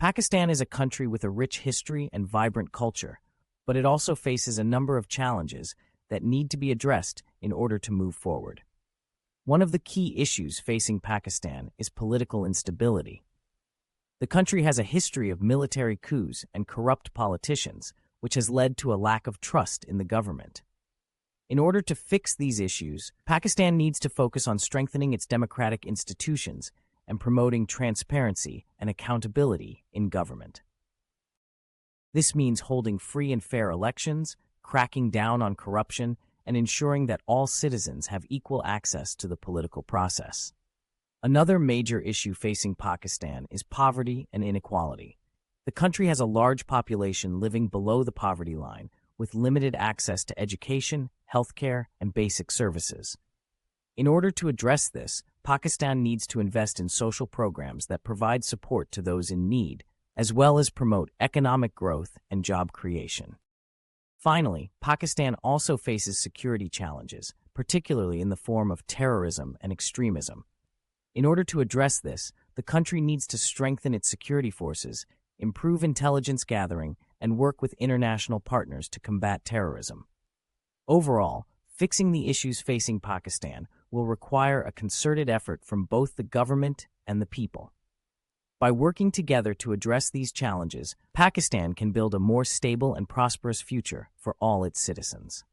Pakistan is a country with a rich history and vibrant culture, but it also faces a number of challenges that need to be addressed in order to move forward. One of the key issues facing Pakistan is political instability. The country has a history of military coups and corrupt politicians, which has led to a lack of trust in the government. In order to fix these issues, Pakistan needs to focus on strengthening its democratic institutions and promoting transparency and accountability in government. This means holding free and fair elections, cracking down on corruption, and ensuring that all citizens have equal access to the political process. Another major issue facing Pakistan is poverty and inequality. The country has a large population living below the poverty line, with limited access to education, healthcare, and basic services. In order to address this, Pakistan needs to invest in social programs that provide support to those in need, as well as promote economic growth and job creation. Finally, Pakistan also faces security challenges, particularly in the form of terrorism and extremism. In order to address this, the country needs to strengthen its security forces, improve intelligence gathering, and work with international partners to combat terrorism. Overall, fixing the issues facing Pakistan will require a concerted effort from both the government and the people. By working together to address these challenges, Pakistan can build a more stable and prosperous future for all its citizens.